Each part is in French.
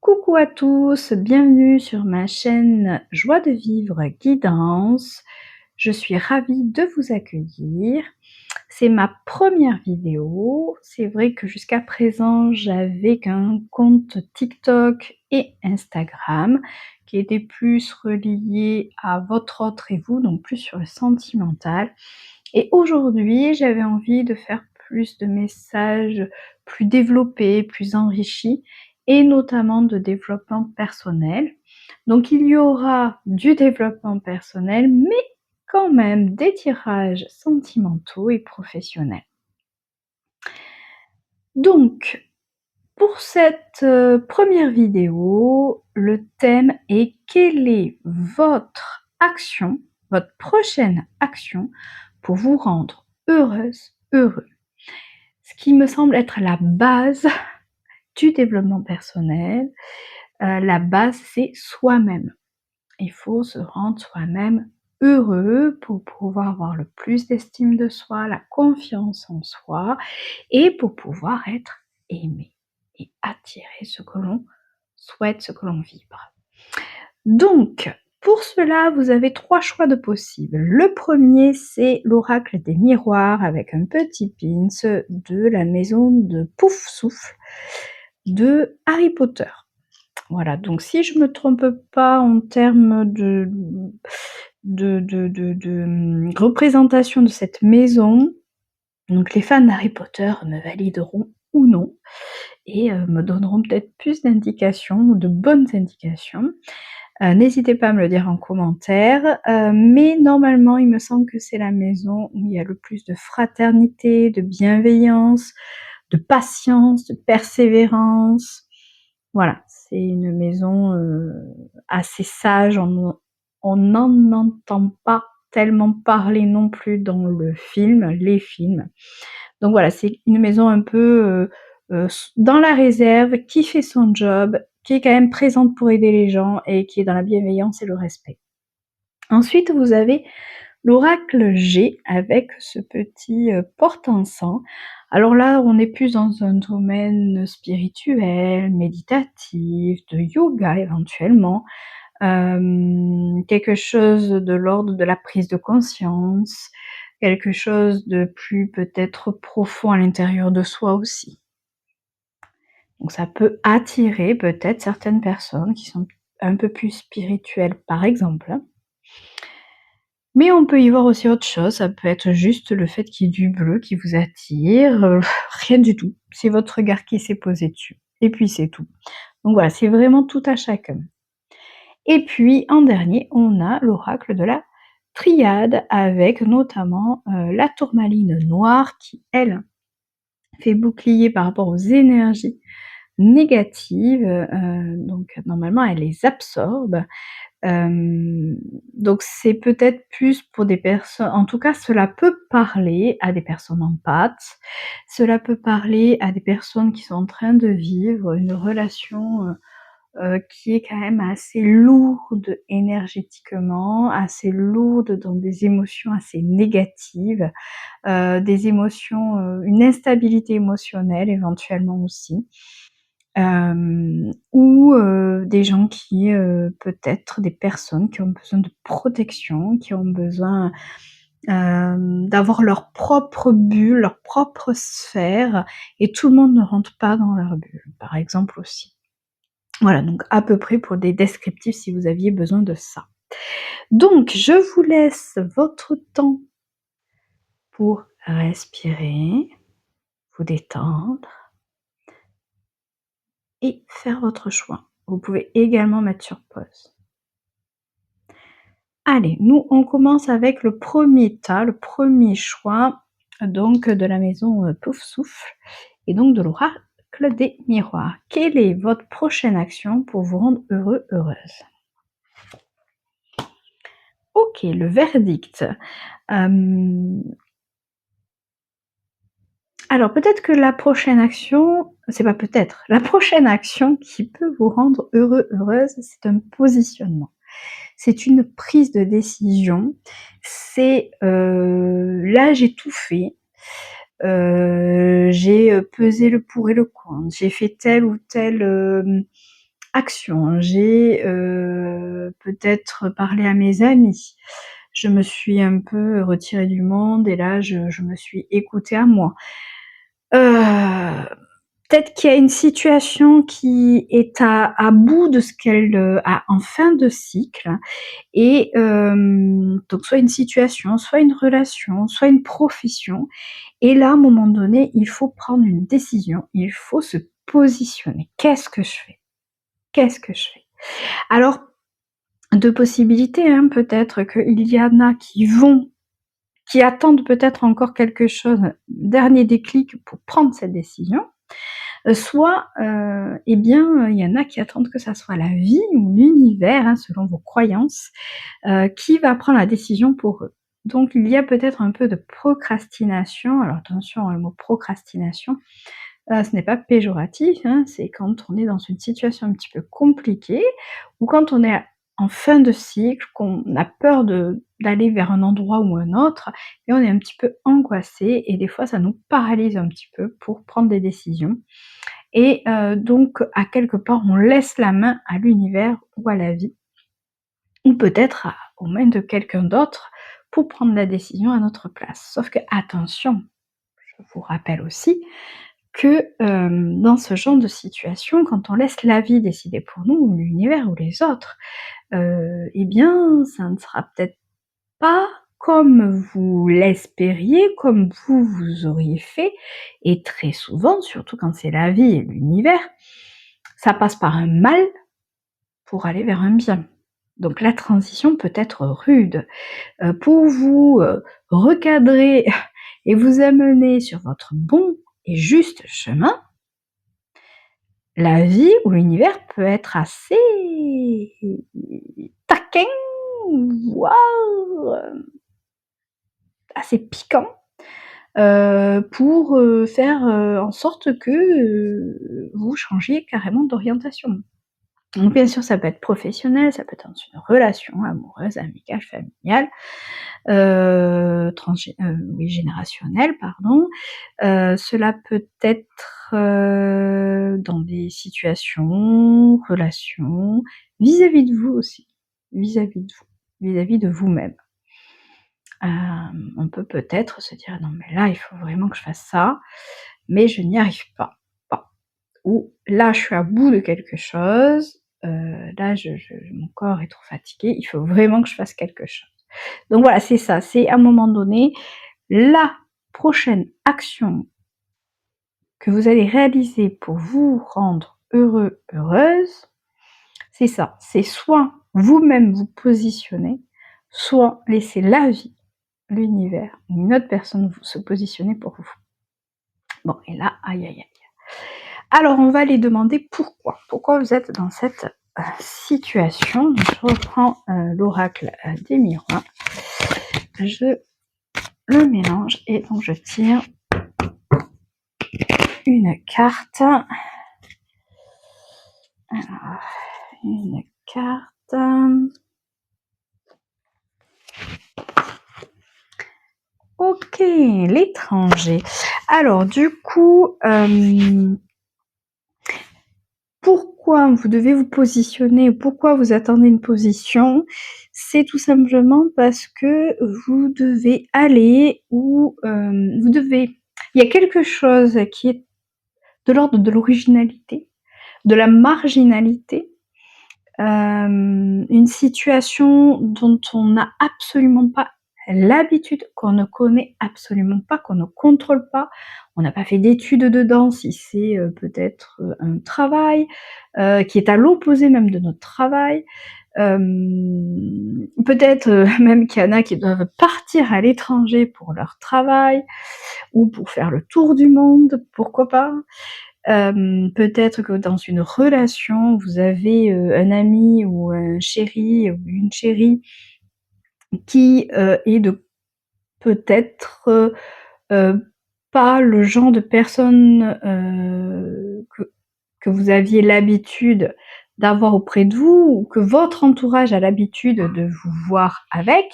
Coucou à tous, bienvenue sur ma chaîne Joie de vivre guidance. Je suis ravie de vous accueillir. C'est ma première vidéo. C'est vrai que jusqu'à présent, j'avais qu'un compte TikTok et Instagram qui étaient plus reliés à votre autre et vous, donc plus sur le sentimental. Et aujourd'hui, j'avais envie de faire plus de messages plus développés, plus enrichis et notamment de développement personnel. Donc il y aura du développement personnel, mais quand même des tirages sentimentaux et professionnels. Donc, pour cette première vidéo, le thème est: quelle est votre action, votre prochaine action pour vous rendre heureuse, heureux? Ce qui me semble être la base du développement personnel. La base, c'est soi-même. Il faut se rendre soi-même heureux pour pouvoir avoir le plus d'estime de soi, la confiance en soi et pour pouvoir être aimé et attirer ce que l'on souhaite, ce que l'on vibre. Donc, pour cela, vous avez 3 choix de possibles. Le premier, c'est l'oracle des miroirs avec un petit pins de la maison de Pouf Souffle de Harry Potter. Voilà, donc si je me trompe pas en termes de représentation de cette maison, donc les fans d'Harry Potter me valideront ou non et me donneront peut-être plus d'indications ou de bonnes indications. N'hésitez pas à me le dire en commentaire, mais normalement il me semble que c'est la maison où il y a le plus de fraternité, de bienveillance, de patience, de persévérance. Voilà, c'est une maison assez sage, on n'en entend pas tellement parler non plus dans les films. Donc voilà, c'est une maison un peu dans la réserve, qui fait son job, qui est quand même présente pour aider les gens et qui est dans la bienveillance et le respect. Ensuite, vous avez l'oracle G avec ce petit porte-encens. Alors là, on est plus dans un domaine spirituel, méditatif, de yoga éventuellement, quelque chose de l'ordre de la prise de conscience, quelque chose de plus peut-être profond à l'intérieur de soi aussi. Donc ça peut attirer peut-être certaines personnes qui sont un peu plus spirituelles par exemple. Mais on peut y voir aussi autre chose, ça peut être juste le fait qu'il y ait du bleu qui vous attire, rien du tout. C'est votre regard qui s'est posé dessus et puis c'est tout. Donc voilà, c'est vraiment tout à chacun. Et puis en dernier, on a l'oracle de la triade avec notamment la tourmaline noire qui, elle, fait bouclier par rapport aux énergies négatives, donc normalement elle les absorbe. Donc c'est peut-être plus pour des personnes, en tout cas cela peut parler à des personnes empathes, cela peut parler à des personnes qui sont en train de vivre une relation qui est quand même assez lourde énergétiquement, assez lourde dans des émotions assez négatives, des émotions, une instabilité émotionnelle éventuellement aussi. Ou des gens qui, peut-être des personnes qui ont besoin de protection, qui ont besoin, d'avoir leur propre bulle, leur propre sphère et tout le monde ne rentre pas dans leur bulle, par exemple aussi. Voilà, donc à peu près pour des descriptifs si vous aviez besoin de ça. Donc je vous laisse votre temps pour respirer, vous détendre et faire votre choix. Vous pouvez également mettre sur pause. Allez, nous on commence avec le premier tas, le premier choix donc de la maison Pouf Souffle et donc de l'oracle des miroirs. Quelle est votre prochaine action pour vous rendre heureux, heureuse? OK, le verdict. Alors peut-être que la prochaine action, c'est pas peut-être, la prochaine action qui peut vous rendre heureux, heureuse, c'est un positionnement. C'est une prise de décision, c'est, là j'ai tout fait, j'ai pesé le pour et le contre, j'ai fait tel ou tel, actions. J'ai, peut-être parlé à mes amis. Je me suis un peu retirée du monde et là je me suis écoutée à moi. Heu, Peut-être qu'il y a une situation qui est à bout de ce qu'elle, a en fin de cycle et donc soit une situation, soit une relation, soit une profession et là, à un moment donné, il faut prendre une décision, il faut se positionner. Qu'est-ce que je fais? Qu'est-ce que je fais? Alors 2 possibilités, hein, peut-être qu'il y en a qui attendent peut-être encore quelque chose, dernier déclic pour prendre cette décision. Soit, eh bien, il y en a qui attendent que ça soit la vie ou l'univers, hein, selon vos croyances, qui va prendre la décision pour eux. Donc il y a peut-être un peu de procrastination. Alors attention, le mot procrastination, ce n'est pas péjoratif, hein, c'est quand on est dans une situation un petit peu compliquée ou quand on est en fin de cycle, qu'on a peur d'aller vers un endroit ou un autre et on est un petit peu angoissé et des fois ça nous paralyse un petit peu pour prendre des décisions et donc à quelque part on laisse la main à l'univers ou à la vie ou peut-être aux mains de quelqu'un d'autre pour prendre la décision à notre place. Sauf que attention, je vous rappelle aussi que, dans ce genre de situation, quand on laisse la vie décider pour nous, ou l'univers ou les autres, eh bien, ça ne sera peut-être pas comme vous l'espériez, comme vous auriez fait et très souvent, surtout quand c'est la vie et l'univers, ça passe par un mal pour aller vers un bien. Donc la transition peut être rude. Pour vous, recadrer et vous amener sur votre bon et juste chemin, la vie ou l'univers peut être assez taquin, voire, assez piquant, pour, faire, en sorte que, vous changiez carrément d'orientation. Donc bien sûr, ça peut être professionnel, ça peut être dans une relation amoureuse, amicale, familiale, oui générationnelle, pardon. Cela peut être, dans des situations, relations, vis-à-vis de vous aussi, vis-à-vis de vous, vis-à-vis de vous-même. On peut peut-être se dire: «Non mais là, il faut vraiment que je fasse ça, mais je n'y arrive pas». Bon. Ou là, je suis à bout de quelque chose, là mon corps est trop fatigué, il faut vraiment que je fasse quelque chose. Donc voilà, c'est ça, c'est à un moment donné, la prochaine action que vous allez réaliser pour vous rendre heureux, heureuse, c'est ça. C'est soit vous-même vous positionner, soit laisser la vie, l'univers ou une autre personne se positionner pour vous. Bon et là, aïe, aïe, aïe. Alors on va aller demander pourquoi. Pourquoi vous êtes dans cette, situation? Donc je reprends, l'oracle, des miroirs. Je le mélange et donc je tire une carte. Alors, une carte. OK, l'étranger. Alors du coup, pourquoi vous devez vous positionner, pourquoi vous attendez une position? C'est tout simplement parce que vous devez aller où, il y a quelque chose qui est de l'ordre de l'originalité, de la marginalité, une situation dont on n'a absolument pas l'habitude, qu'on ne connaît absolument pas, qu'on ne contrôle pas. On n'a pas fait d'études dedans, si c'est, peut-être, un travail, qui est à l'opposé même de notre travail. Peut-être, même qu'il y en a qui doivent partir à l'étranger pour leur travail ou pour faire le tour du monde, pourquoi pas? Peut-être que dans une relation, vous avez, un ami ou un chéri ou une chérie qui, est de peut-être, pas le genre de personne, que vous aviez l'habitude d'avoir auprès de vous ou que votre entourage a l'habitude de vous voir avec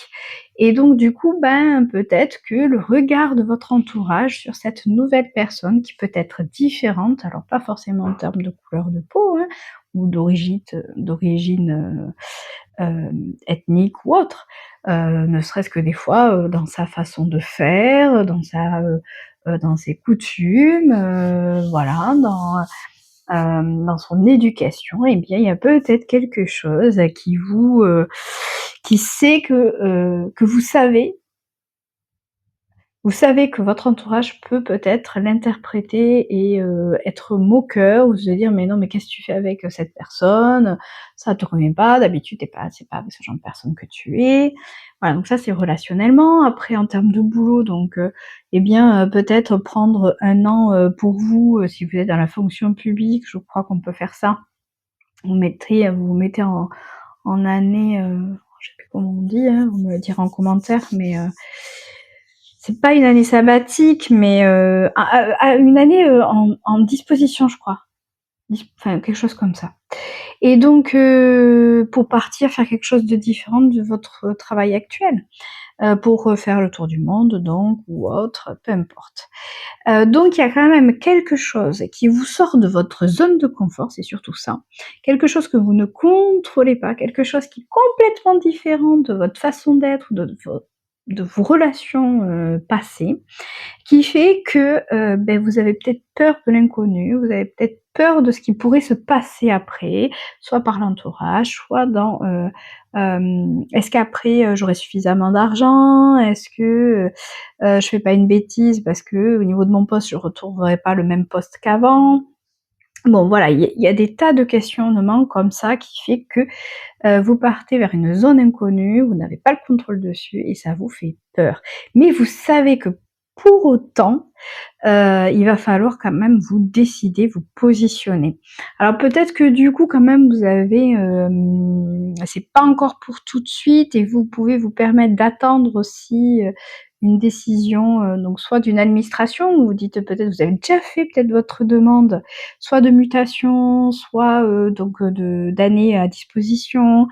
et donc du coup, ben, peut-être que le regard de votre entourage sur cette nouvelle personne qui peut être différente, alors pas forcément en termes de couleur de peau, hein, ou d'origine, ethnique ou autre, ne serait-ce que des fois, dans sa façon de faire, dans ses coutumes, voilà, dans son éducation, et bien il y a peut-être quelque chose qui sait que vous savez que votre entourage peut-être l'interpréter et être moqueur ou se dire: «Mais non, mais qu'est-ce que tu fais avec, cette personne? Ça te convient pas, d'habitude c'est pas avec ce genre de personne que tu es». Voilà, donc ça c'est relationnellement. Après en termes de boulot donc et bien, peut-être prendre 1 an, pour vous, si vous êtes dans la fonction publique, je crois qu'on peut faire ça. Vous vous mettez en année, je sais plus comment on dit, hein, vous me le direz en commentaire, mais c'est pas une année sabbatique, mais une année en disposition, je crois. Enfin, quelque chose comme ça. Et donc, pour partir faire quelque chose de différent de votre travail actuel, pour faire le tour du monde, donc, ou autre, peu importe. Donc, il y a quand même quelque chose qui vous sort de votre zone de confort, c'est surtout ça. Quelque chose que vous ne contrôlez pas, quelque chose qui est complètement différent de votre façon d'être, de vos relations passées, qui fait que vous avez peut-être peur de l'inconnu, vous avez peut-être peur de ce qui pourrait se passer après, soit par l'entourage, soit dans est-ce qu'après j'aurai suffisamment d'argent? Est-ce que je fais pas une bêtise parce que au niveau de mon poste, je retrouverai pas le même poste qu'avant? Bon voilà, il y a des tas de questionnements comme ça qui fait que vous partez vers une zone inconnue, vous n'avez pas le contrôle dessus et ça vous fait peur. Mais vous savez que pour autant, il va falloir quand même vous décider, vous positionner. Alors peut-être que du coup quand même vous avez, c'est pas encore pour tout de suite et vous pouvez vous permettre d'attendre aussi, une décision, donc soit d'une administration où vous dites peut-être vous avez déjà fait peut-être votre demande, soit de mutation, soit, donc, d'années à disposition,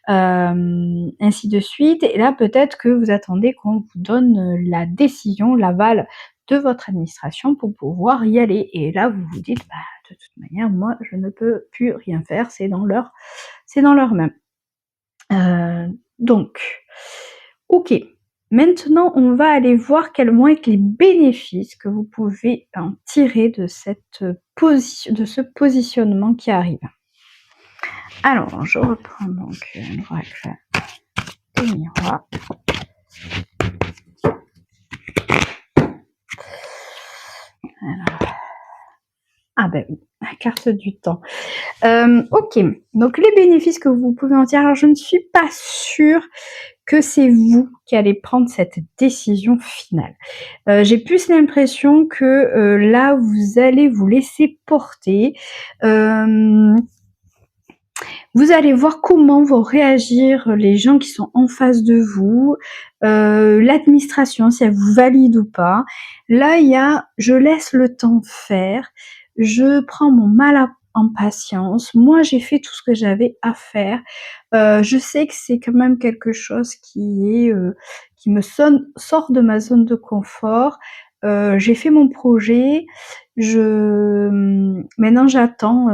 ainsi de suite et là peut-être que vous attendez qu'on vous donne, la décision, l'aval de votre administration pour pouvoir y aller et là vous vous dites: «Bah, de toute manière moi je ne peux plus rien faire, c'est dans leurs mains». Donc OK, maintenant on va aller voir quels vont être les bénéfices que vous pouvez en tirer de de ce positionnement qui arrive. Alors je reprends donc l'oracle des miroirs. Alors, ah ben oui, la carte du temps. OK, donc les bénéfices que vous pouvez en tirer, alors je ne suis pas sûre que c'est vous qui allez prendre cette décision finale. J'ai plus l'impression que, là vous allez vous laisser porter, hem vous allez voir comment vont réagir les gens qui sont en face de vous, l'administration, si elle vous valide ou pas. Là, il y a: «Je laisse le temps faire, je prends mon mal en patience. Moi, j'ai fait tout ce que j'avais à faire. Je sais que c'est quand même quelque chose qui me sort de ma zone de confort. J'ai fait mon projet, maintenant j'attends,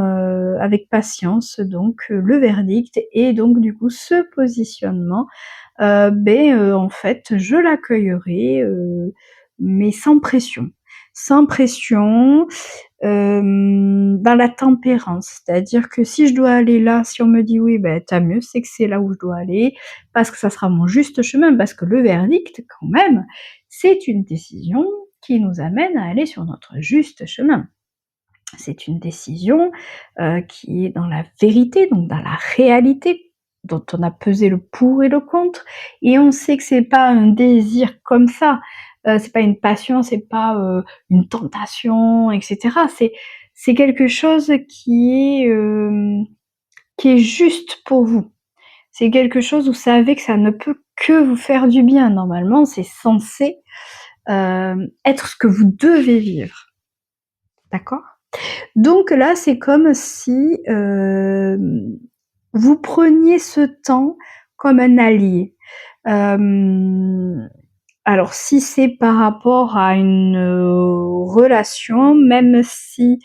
avec patience donc le verdict et donc du coup ce positionnement, en fait je l'accueillerai, mais sans pression. Sans pression, dans la tempérance. C'est-à-dire que si je dois aller là, si on me dit: «Oui, ben tant mieux, c'est que c'est là où je dois aller, parce que ça sera mon juste chemin». Parce que le verdict quand même, c'est une décision qui nous amène à aller sur notre juste chemin. C'est une décision, qui est dans la vérité, donc dans la réalité, dont on a pesé le pour et le contre et on sait que c'est pas un désir comme ça, c'est pas une passion, c'est pas, une tentation et cetera. C'est quelque chose qui est juste pour vous. C'est quelque chose, vous savez que ça ne peut que vous faire du bien. Normalement, c'est censé, être ce que vous devez vivre. D'accord? Donc là, c'est comme si, vous preniez ce temps comme un allié. Hem, alors si c'est par rapport à une, relation, même si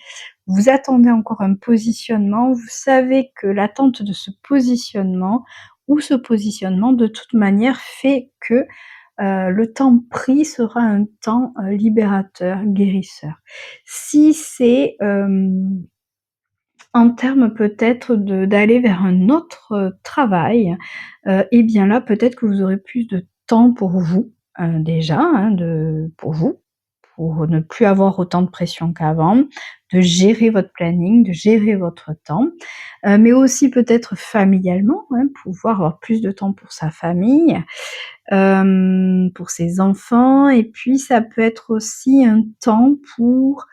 vous attendez encore un positionnement, vous savez que l'attente de ce positionnement ou ce positionnement, de toute manière, fait que, le temps pris sera un temps, libérateur, guérisseur. Si c'est, en termes peut-être d'aller vers un autre, travail, et bien là, peut-être que vous aurez plus de temps pour vous, déjà, hein, pour vous, pour ne plus avoir autant de pression qu'avant, de gérer votre planning, de gérer votre temps, mais aussi peut-être familialement, hein, pouvoir avoir plus de temps pour sa famille, pour ses enfants et puis ça peut être aussi un temps pour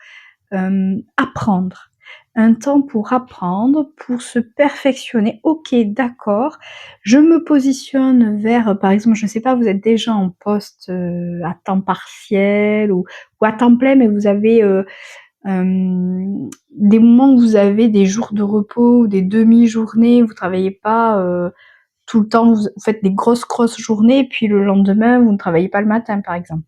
apprendre. Un temps pour apprendre, pour se perfectionner. OK, d'accord, je me positionne vers, par exemple, je ne sais pas, vous êtes déjà en poste, à temps partiel ou à temps plein, mais vous avez, des moments où vous avez des jours de repos ou des demi-journées, vous travaillez pas, tout le temps, vous faites des grosses journées et puis le lendemain, vous ne travaillez pas le matin, par exemple.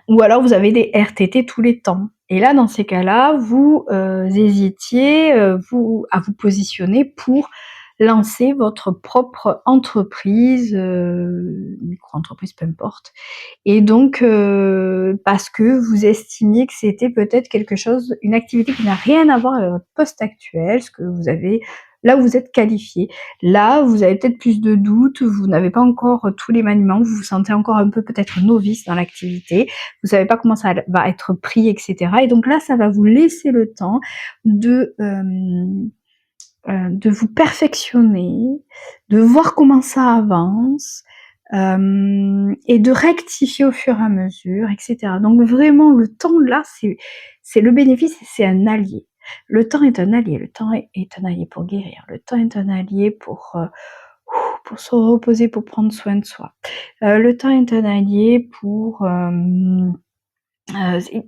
Ou alors vous avez des RTT tous les temps. Et là, dans ces cas-là, vous, hésitiez, à vous positionner pour lancer votre propre entreprise, micro-entreprise, peu importe. Et donc, parce que vous estimiez que c'était peut-être quelque chose, une activité qui n'a rien à voir avec votre poste actuel, ce que vous avez là où vous êtes qualifié. Là, vous avez peut-être plus de doutes, vous n'avez pas encore tous les maniements, vous vous sentez encore un peu peut-être novice dans l'activité, vous savez pas comment ça va être pris, et cetera. Et donc là, ça va vous laisser le temps de vous perfectionner, de voir comment ça avance, et de rectifier au fur et à mesure, et cetera. Donc vraiment le temps là, c'est le bénéfice et c'est un allié. Le temps est un allié, le temps est un allié pour guérir, le temps est un allié pour se reposer, pour prendre soin de soi. Le temps est un allié pour,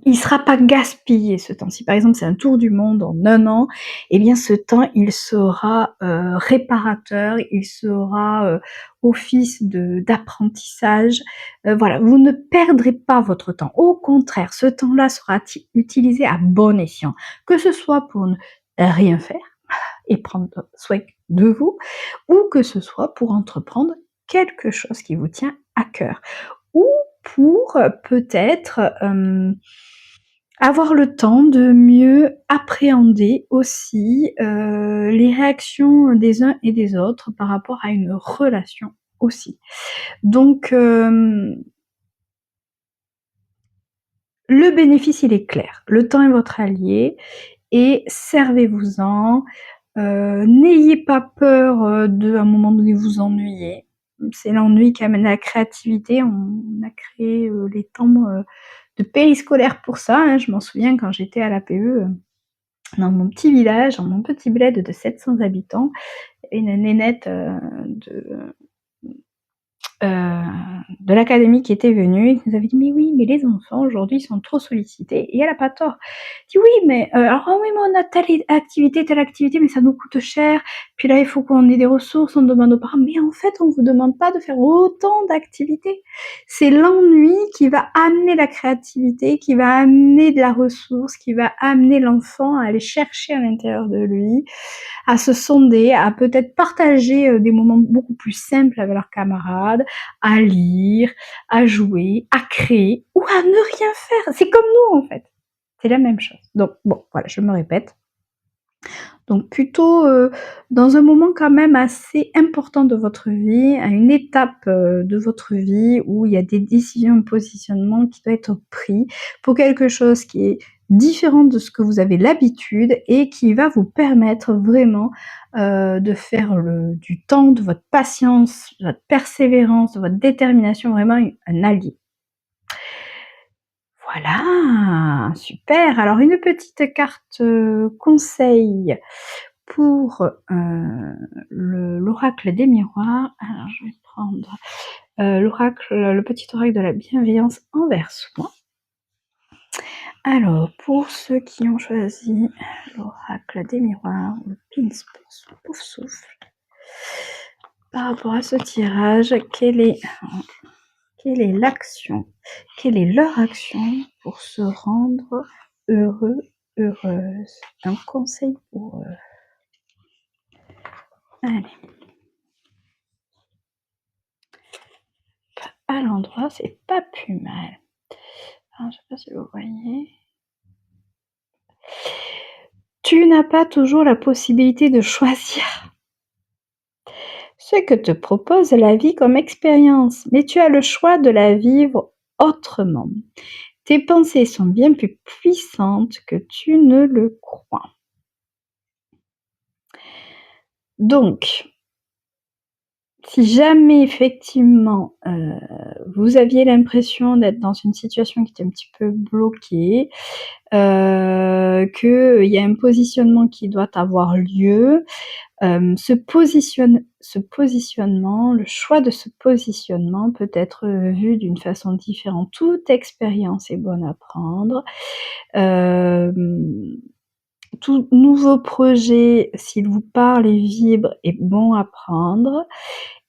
il sera pas gaspillé ce temps. Si par exemple c'est un tour du monde en 1 an, eh bien ce temps il sera, réparateur, il sera, office d'apprentissage. Voilà, vous ne perdrez pas votre temps. Au contraire, ce temps-là sera utilisé à bon escient. Que ce soit pour ne rien faire et prendre soin de vous, ou que ce soit pour entreprendre quelque chose qui vous tient à cœur. Ou pour, peut-être, avoir le temps de mieux appréhender aussi, les réactions des uns et des autres par rapport à une relation aussi. Donc, le bénéfice, il est clair. Le temps est votre allié et servez-vous-en. N'ayez pas peur, de à un moment donné vous ennuyer. C'est l'ennui qui amène la créativité. On a créé, les temps, de périscolaire pour ça, hein. Je m'en souviens quand j'étais à l'APE, dans mon petit village, dans mon petit bled de 700 habitants, il y avait une nénette, heu, de l'académie qui était venue et qui nous avait dit: «Mais oui, mais les enfants aujourd'hui ils sont trop sollicités» et elle a pas tort. Elle dit: «Oui, mais alors ah oui, mais on a telle activité, mais ça nous coûte cher. Puis là, il faut qu'on ait des ressources, on demande aux parents». Mais en fait, on vous demande pas de faire autant d'activités. C'est l'ennui qui va amener la créativité, qui va amener de la ressource, qui va amener l'enfant à aller chercher à l'intérieur de lui, à se sonder, à peut-être partager, des moments beaucoup plus simples avec leurs camarades, à lire, à jouer, à créer ou à ne rien faire. C'est comme nous, en fait. C'est la même chose. Donc bon, voilà, je me répète. Donc plutôt, dans un moment quand même assez important de votre vie, à une étape, de votre vie où il y a des décisions, un positionnement qui doit être pris pour quelque chose qui est différent de ce que vous avez l'habitude et qui va vous permettre vraiment, de faire du temps, de votre patience, de votre persévérance, de votre détermination, vraiment un allié. Voilà, super. Alors une petite carte, conseil pour, l'oracle des miroirs. Alors je vais prendre, le petit oracle de la bienveillance envers soi. Alors, pour ceux qui ont choisi l'oracle des miroirs, le pins pour son pouf souffle, par rapport à ce tirage, quelle est l'action, quelle est leur action pour se rendre heureux, heureuse? Un conseil pour eux. Allez. À l'endroit, c'est pas plus mal. Alors, je sais pas si vous voyez. Tu n'as pas toujours la possibilité de choisir ce que te propose la vie comme expérience, mais tu as le choix de la vivre autrement. Tes pensées sont bien plus puissantes que tu ne le crois. Donc, si jamais effectivement vous aviez l'impression d'être dans une situation qui était un petit peu bloquée, qu'il y a un positionnement qui doit avoir lieu, ce positionnement, le choix de ce positionnement peut être vu d'une façon différente. Toute expérience est bonne à prendre. Tout nouveau projet, s'il vous parle et vibre, est bon à prendre.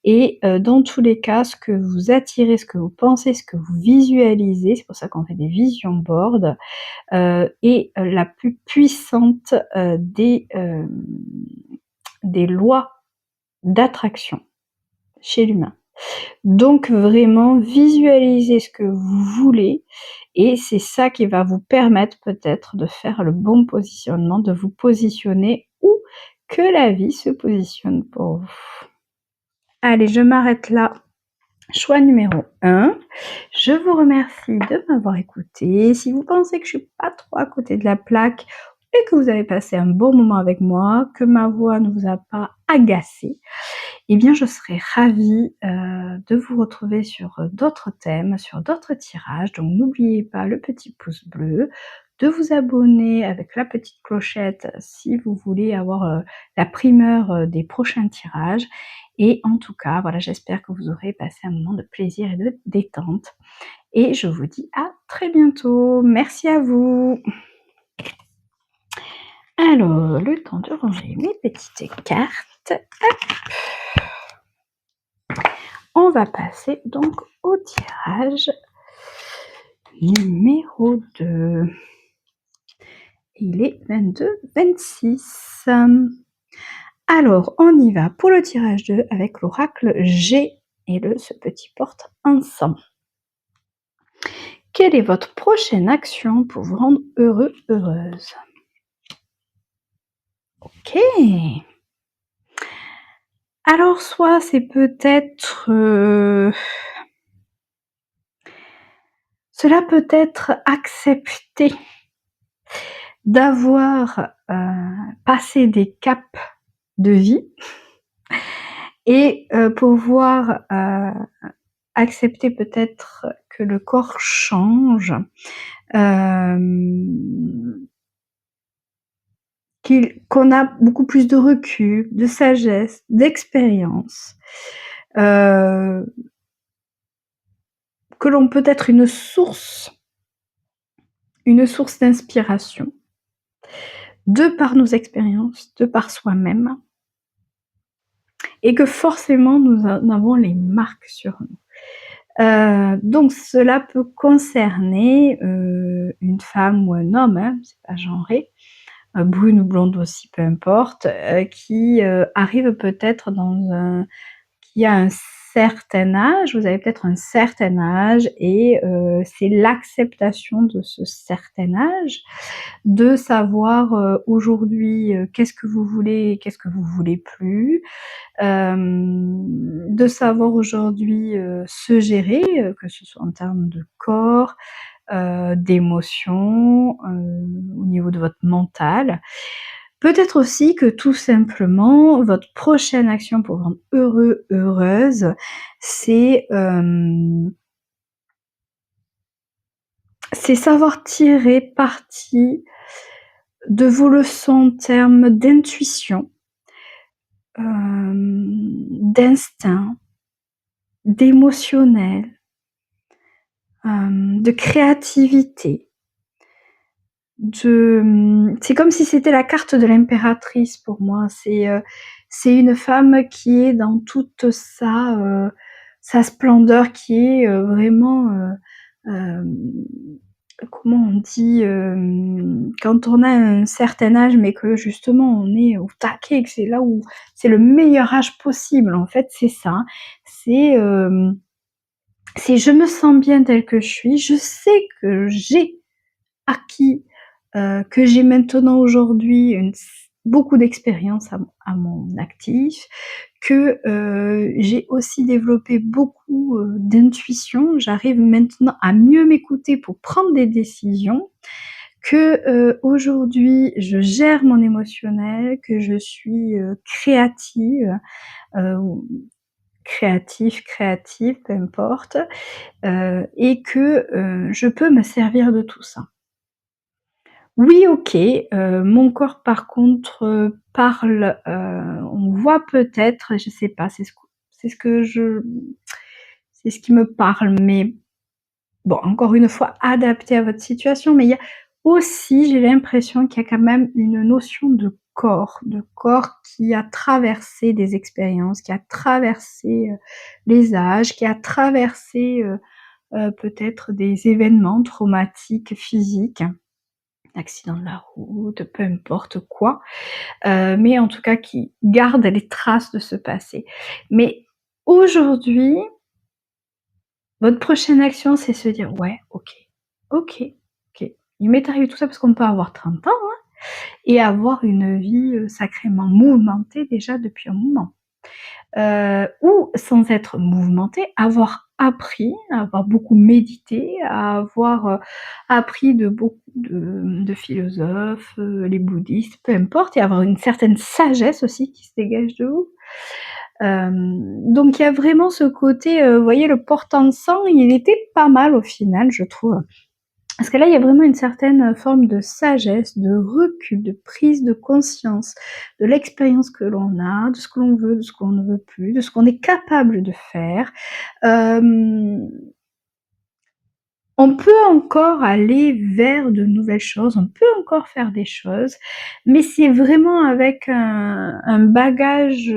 Et dans tous les cas, ce que vous attirez, ce que vous pensez, ce que vous visualisez, c'est pour ça qu'on fait des vision boards, est la plus puissante des lois d'attraction chez l'humain. Donc vraiment, visualisez ce que vous voulez et c'est ça qui va vous permettre peut-être de faire le bon positionnement, de vous positionner où que la vie se positionne pour vous. Allez, je m'arrête là. Choix numéro 1. Je vous remercie de m'avoir écouté. Si vous pensez que je suis pas trop à côté de la plaque et que vous avez passé un bon moment avec moi, que ma voix ne vous a pas agacé, eh bien je serais ravie de vous retrouver sur d'autres thèmes, sur d'autres tirages. Donc n'oubliez pas le petit pouce bleu, de vous abonner avec la petite clochette si vous voulez avoir la primeur des prochains tirages. Et en tout cas, voilà, j'espère que vous aurez passé un moment de plaisir et de détente. Et je vous dis à très bientôt. Merci à vous. Alors, le temps de ranger mes petites cartes. Hop. On va passer donc au tirage numéro 2. Il est 22-26. Alors, on y va pour le tirage 2 avec l'oracle G et ce petit porte-encens. Quelle est votre prochaine action pour vous rendre heureux, heureuse? Ok. Alors, soit c'est peut-être... cela peut être accepter d'avoir passé des caps de vie et pouvoir accepter peut-être que le corps change, qu'on a beaucoup plus de recul, de sagesse, d'expérience, que l'on peut être une source d'inspiration, de par nos expériences, de par soi-même, et que forcément nous avons les marques sur nous. Donc cela peut concerner une femme ou un homme, hein, c'est pas genré, brune ou blonde aussi, peu importe, qui arrive peut-être qui a un certain âge, vous avez peut-être un certain âge et c'est l'acceptation de ce certain âge, de savoir aujourd'hui qu'est-ce que vous voulez et qu'est-ce que vous voulez plus, de savoir aujourd'hui se gérer, que ce soit en termes de corps, d'émotions, au niveau de votre mental. Peut-être aussi que tout simplement, votre prochaine action pour vous rendre heureux, heureuse, c'est savoir tirer parti de vos leçons en termes d'intuition, d'instinct, d'émotionnel, de créativité, c'est comme si c'était la carte de l'impératrice pour moi. C'est une femme qui est dans toute sa splendeur, qui est vraiment, comment on dit, quand on a un certain âge, mais que justement on est au taquet, que c'est là où c'est le meilleur âge possible, en fait, c'est ça. C'est, c'est je me sens bien telle que je suis, je sais que j'ai acquis, que j'ai maintenant aujourd'hui beaucoup d'expérience à mon actif, que, j'ai aussi développé beaucoup, d'intuition. J'arrive maintenant à mieux m'écouter pour prendre des décisions, que, aujourd'hui je gère mon émotionnel, que je suis, créative, ou créatif, peu importe, et que, je peux me servir de tout ça. Oui, OK, mon corps par contre, parle, on voit peut-être, je sais pas, c'est ce qui me parle, mais bon, encore une fois, adapté à votre situation, mais il y a aussi, j'ai l'impression qu'il y a quand même une notion de corps qui a traversé des expériences, qui a traversé, les âges, qui a traversé, peut-être des événements traumatiques physiques, accident de la route, peu importe quoi, mais en tout cas qui garde les traces de ce passé. Mais aujourd'hui, votre prochaine action, c'est se dire: «Ouais, OK, OK, OK. Il m'est arrivé tout ça», parce qu'on peut avoir 30 ans, hein, et avoir une vie, sacrément mouvementée déjà depuis un moment. Ou sans être mouvementé, avoir appris, avoir beaucoup médité, avoir, appris de beaucoup de philosophes, les bouddhistes, peu importe, et avoir une certaine sagesse aussi qui se dégage de vous. Donc il y a vraiment ce côté, vous voyez, le portant sang, il était pas mal au final, je trouve. Parce que là, il y a vraiment une certaine forme de sagesse, de recul, de prise de conscience de l'expérience que l'on a, de ce que l'on veut, de ce qu'on ne veut plus, de ce qu'on est capable de faire. Hem, on peut encore aller vers de nouvelles choses, on peut encore faire des choses, mais c'est vraiment avec un bagage,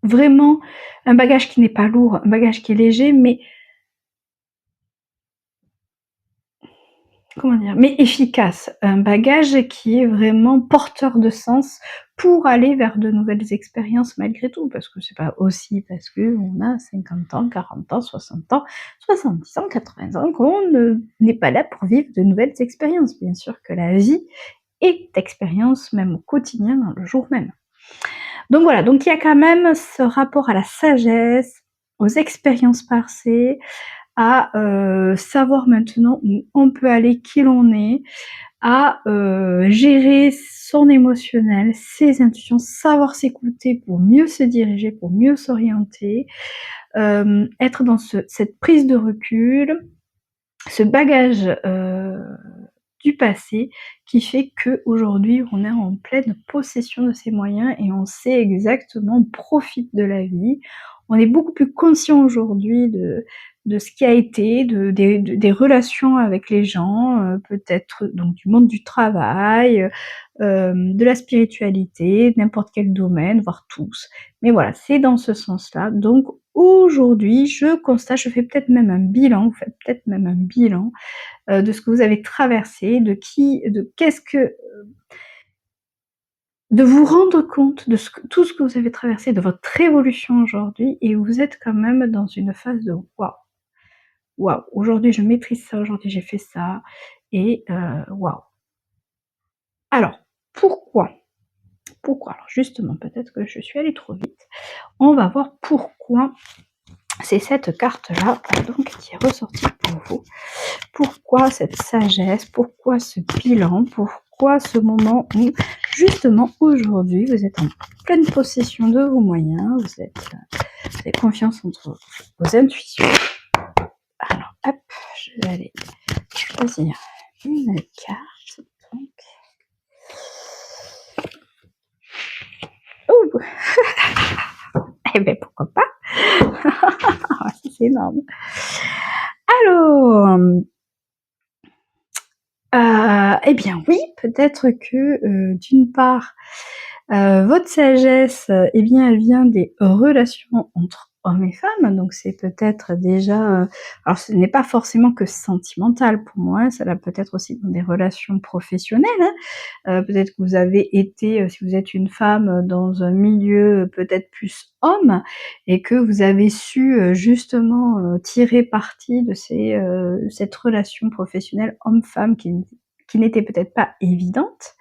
vraiment un bagage qui n'est pas lourd, un bagage qui est léger, mais comment dire? Mais efficace, un bagage qui est vraiment porteur de sens pour aller vers de nouvelles expériences malgré tout. Parce que c'est pas aussi parce qu'on a 50 ans, 40 ans, 60 ans, 70 ans, 80 ans qu'on n'est pas là pour vivre de nouvelles expériences. Bien sûr que la vie est expérience, même au quotidien, dans le jour même. Donc voilà, donc il y a quand même ce rapport à la sagesse, aux expériences passées, à, savoir maintenant où on peut aller, qui l'on est, à, gérer son émotionnel, ses intuitions, savoir s'écouter pour mieux se diriger, pour mieux s'orienter, être dans cette prise de recul, ce bagage, du passé qui fait qu'aujourd'hui on est en pleine possession de ses moyens et on sait exactement, on profite de la vie. On est beaucoup plus conscient aujourd'hui de ce qui a été, des relations avec les gens, peut-être donc du monde du travail, de la spiritualité, de n'importe quel domaine, voire tous. Mais voilà, c'est dans ce sens-là. Donc aujourd'hui, je constate, je fais peut-être même un bilan, vous faites peut-être même un bilan, de ce que vous avez traversé, de qu'est-ce que de vous rendre compte de tout ce que vous avez traversé, de votre évolution aujourd'hui, et vous êtes quand même dans une phase de: «Waouh, waouh, aujourd'hui je maîtrise ça, aujourd'hui j'ai fait ça», et waouh. Alors pourquoi? Pourquoi? Alors justement, peut-être que je suis allée trop vite. On va voir pourquoi c'est cette carte-là, donc qui est ressortie pour vous. Pourquoi cette sagesse? Pourquoi ce bilan? Pourquoi ce moment où, justement, aujourd'hui, vous êtes en pleine possession de vos moyens, vous avez confiance entre vos intuitions. Alors, hop, je vais aller choisir une carte. Donc, oh, eh ben pourquoi pas? Ah, ça, c'est énorme. Alors, Eh bien oui, peut-être que, d'une part, votre sagesse, eh bien, elle vient des relations entre hommes et femmes, donc c'est peut-être déjà, alors ce n'est pas forcément que sentimental pour moi, cela peut être aussi dans des relations professionnelles, hein. Peut-être que vous avez été, si vous êtes une femme, dans un milieu, peut-être plus homme et que vous avez su, justement, tirer parti de cette relation professionnelle homme-femme qui n'était peut-être pas évidente.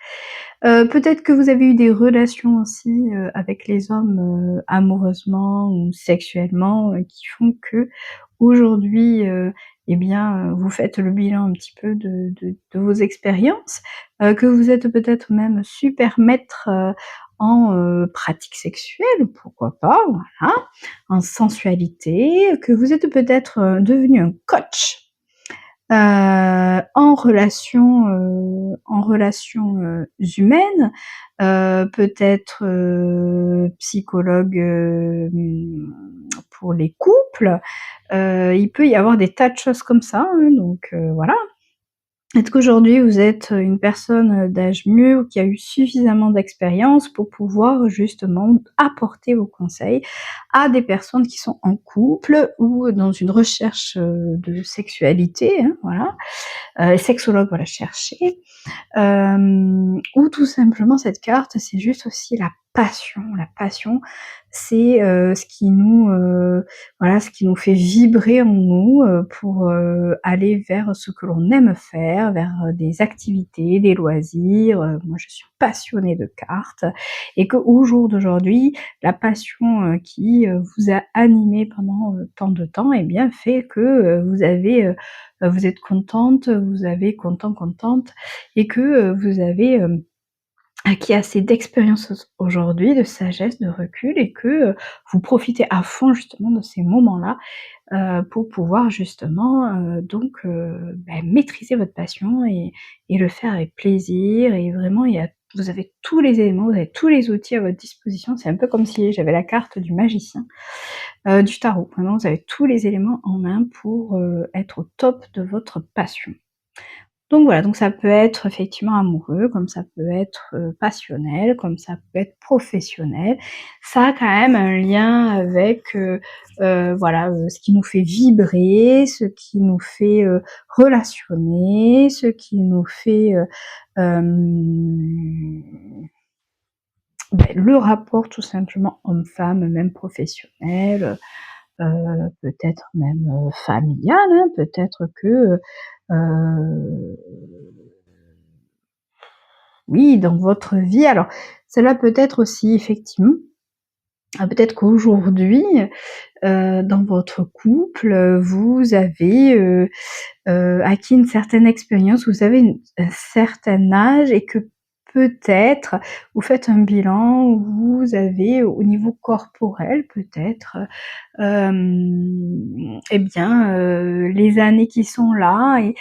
Peut-être que vous avez eu des relations aussi, avec les hommes, amoureusement ou sexuellement, qui font qu'aujourd'hui, eh bien, vous faites le bilan un petit peu de vos expériences, que vous êtes peut-être même super maître, en, pratique sexuelle, pourquoi pas, voilà, en sensualité, que vous êtes peut-être, devenu un coach. En relations, humaines, peut-être, psychologue, pour les couples, il peut y avoir des tas de choses comme ça, hein, donc voilà. Est-ce qu'aujourd'hui vous êtes une personne, d'âge mûr qui a eu suffisamment d'expérience pour pouvoir justement apporter vos conseils à des personnes qui sont en couple ou dans une recherche, de sexualité, hein, voilà. Sexologue, voilà, chercher. Ou tout simplement cette carte, c'est juste aussi la passion. La passion, c'est, ce qui nous, voilà, ce qui nous fait vibrer en nous, pour, aller vers ce que l'on aime faire, vers, des activités, des loisirs. Moi je suis passionnée de cartes et qu'au jour d'aujourd'hui, la passion, qui, vous a animé pendant, tant de temps et bien fait que, vous êtes contente, vous avez contente et que, vous avez, acquis assez d'expérience aujourd'hui, de sagesse, de recul et que, vous profitez à fond justement de ces moments-là, pour pouvoir justement, maîtriser votre passion et le faire avec plaisir et vraiment vous avez tous les éléments, vous avez tous les outils à votre disposition. C'est un peu comme si j'avais la carte du magicien, du tarot. Vraiment, vous avez tous les éléments en main pour, être au top de votre passion. Donc voilà, donc ça peut être effectivement amoureux, comme ça peut être, passionnel, comme ça peut être professionnel. Ça a quand même un lien avec, voilà, ce qui nous fait vibrer, ce qui nous fait, relationner, ce qui nous fait, hem, le rapport tout simplement homme-femme, même professionnel, peut-être même, familial, hein. Peut-être que, heu oui, dans votre vie. Alors, cela peut être aussi effectivement, peut-être qu'aujourd'hui, dans votre couple, vous avez, acquis une certaine expérience, vous avez un certain âge et que peut-être vous faites un bilan où vous avez au niveau corporel peut-être, et bien, les années qui sont là et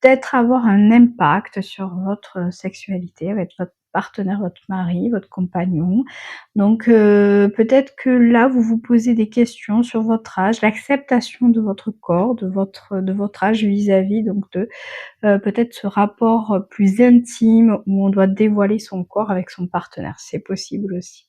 peut-être avoir un impact sur votre sexualité avec votre partenaire, votre mari, votre compagnon. Donc peut-être que là, vous vous posez des questions sur votre âge, l'acceptation de votre corps, de votre âge vis-à-vis donc de, peut-être ce rapport, plus intime où on doit dévoiler son corps avec son partenaire. C'est possible aussi.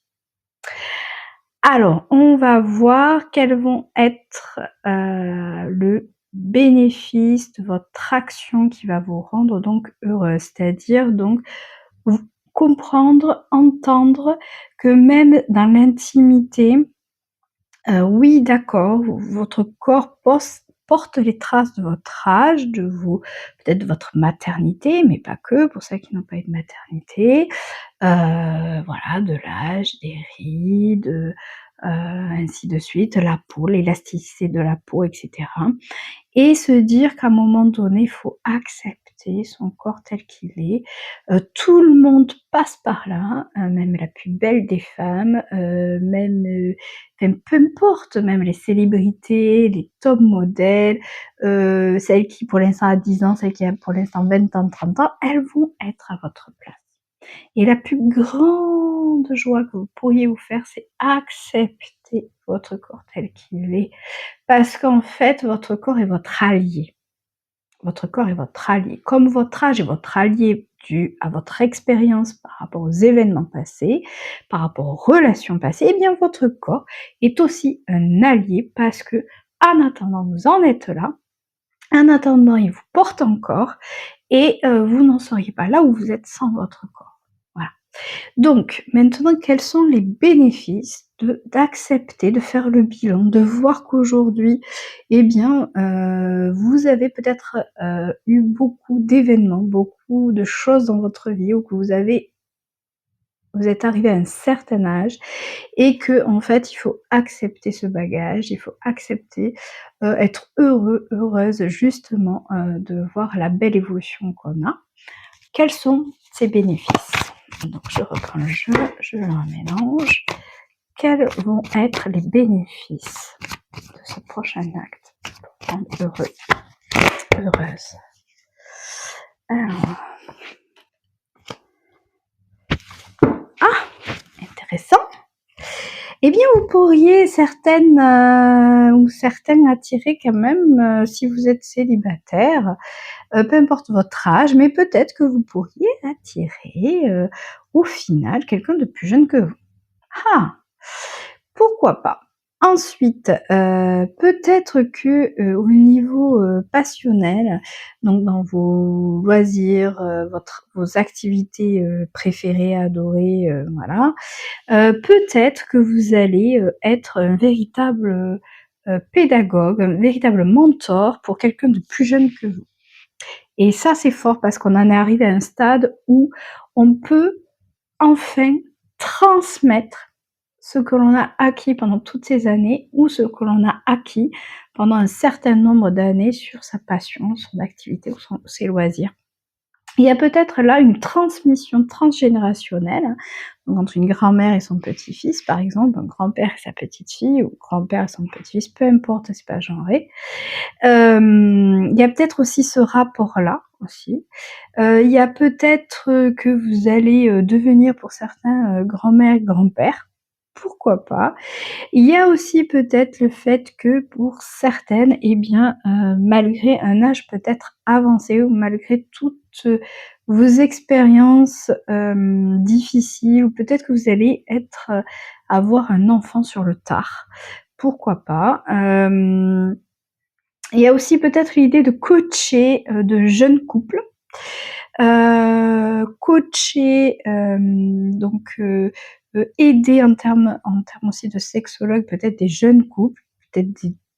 Alors, on va voir quels vont être, le bénéfice de votre action qui va vous rendre donc heureuse. C'est-à-dire donc v comprendre, entendre que même dans l'intimité, oui d'accord, votre corps porte les traces de votre âge, de vos peut-être de votre maternité, mais pas que, pour celles qui n'ont pas eu de maternité. Voilà, de l'âge, des rides, ainsi de suite, la peau, l'élasticité de la peau et cetera et se dire qu'à un moment donné, il faut accepter son corps tel qu'il est. Tout le monde passe par là, même la plus belle des femmes, même, enfin peu importe, même les célébrités, les top modèles, celle qui pour l'instant a 10 ans, celle qui a pour l'instant 20 ans, 30 ans, elles vont être à votre place. Et la plus grande joie que vous pourriez vous faire, c'est accepter votre corps tel qu'il est. Parce qu'en fait, votre corps est votre allié. Votre corps est votre allié. Comme votre âge est votre allié dû à votre expérience par rapport aux événements passés, par rapport aux relations passées, eh bien votre corps est aussi un allié parce que, en attendant, vous en êtes là, en attendant, il vous porte encore et vous n'en seriez pas là où vous êtes sans votre corps. Voilà. Donc maintenant, quels sont les bénéfices d'accepter, de faire le bilan, de voir qu'aujourd'hui, eh bien, vous avez peut-être, eu beaucoup d'événements, beaucoup de choses dans votre vie ou que vous êtes arrivé à un certain âge et qu'en fait, il faut accepter ce bagage, il faut accepter, être heureux, heureuse justement, de voir la belle évolution qu'on a. Quels sont ces bénéfices? Donc je reprends le jeu, je le remélange. Quels vont être les bénéfices de ce prochain acte pour rendre heureux, heureuse? Alors, intéressant. Eh bien, vous pourriez certaines ou certains attirer quand même, si vous êtes célibataire, peu importe votre âge, mais peut-être que vous pourriez attirer, au final, quelqu'un de plus jeune que vous. Ah! Pourquoi pas? Ensuite, peut-être que, au niveau, passionnel, donc dans vos loisirs, vos activités, préférées, adorées, voilà, peut-être que vous allez, être un véritable, pédagogue, un véritable mentor pour quelqu'un de plus jeune que vous. Et ça, c'est fort parce qu'on en est arrivé à un stade où on peut enfin transmettre ce que l'on a acquis pendant toutes ces années ou ce que l'on a acquis pendant un certain nombre d'années sur sa passion, son activité ou ses loisirs. Il y a peut-être là une transmission transgénérationnelle, donc entre une grand-mère et son petit-fils par exemple, un grand-père et sa petite-fille ou grand-père et son petit-fils, peu importe, c'est pas genré. Il y a peut-être aussi ce rapport-là aussi. Il y a peut-être, que vous allez, devenir pour certains, grand-mère, grand-père, pourquoi pas? Il y a aussi peut-être le fait que pour certaines, eh bien, malgré un âge peut-être avancé ou malgré toutes, vos expériences, difficiles ou peut-être que vous allez avoir un enfant sur le tard, pourquoi pas? Il y a aussi peut-être l'idée de coacher, de jeunes couples. Coacher, donc aider en termes aussi de sexologue, peut-être des jeunes couples, peut-être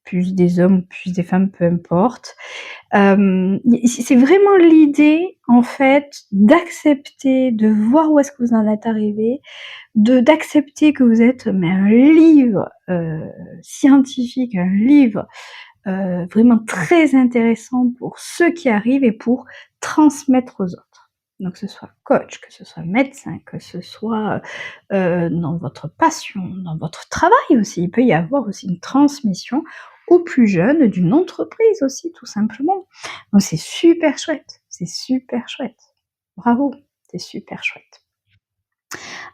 plus des hommes, plus des femmes, peu importe. C'est vraiment l'idée, en fait, d'accepter, de voir où est-ce que vous en êtes arrivés, d'accepter que vous êtes mais un livre, scientifique, un livre vraiment très intéressant pour ceux qui arrivent et pour transmettre aux autres. Donc que ce soit coach, que ce soit médecin, que ce soit, dans votre passion, dans votre travail aussi. Il peut y avoir aussi une transmission aux plus jeunes d'une entreprise aussi, tout simplement. Donc c'est super chouette, c'est super chouette. Bravo, c'est super chouette.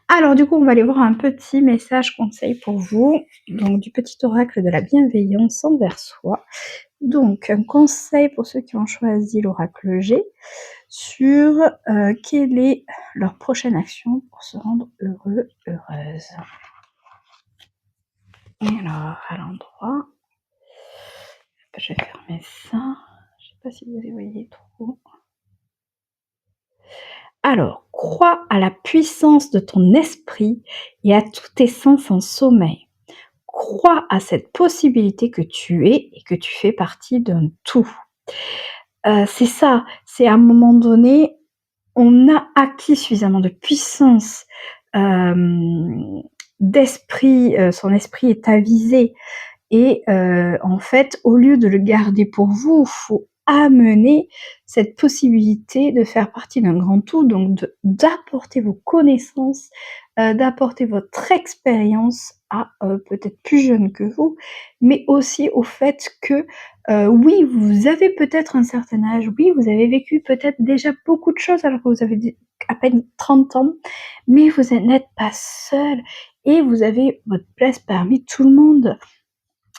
Alors du coup, on va aller voir un petit message conseil pour vous, donc du petit oracle de la bienveillance envers soi. Donc un conseil pour ceux qui ont choisi l'oracle G sur, quelle est leur prochaine action pour se rendre heureux, heureuse. Alors à l'endroit, je vais fermer ça, je sais pas si vous les voyez trop. Alors, crois à la puissance de ton esprit et à tous tes sens en sommeil. Crois à cette possibilité que tu es et que tu fais partie d'un tout. C'est ça, c'est à un moment donné, on a acquis suffisamment de puissance, d'esprit, son esprit est avisé et en fait, au lieu de le garder pour vous, faut amener cette possibilité de faire partie d'un grand tout, donc d'apporter vos connaissances, d'apporter votre expérience à, peut-être plus jeunes que vous, mais aussi au fait que, oui, vous avez peut-être un certain âge, oui, vous avez vécu peut-être déjà beaucoup de choses alors que vous avez à peine 30 ans, mais vous n'êtes pas seul et vous avez votre place parmi tout le monde.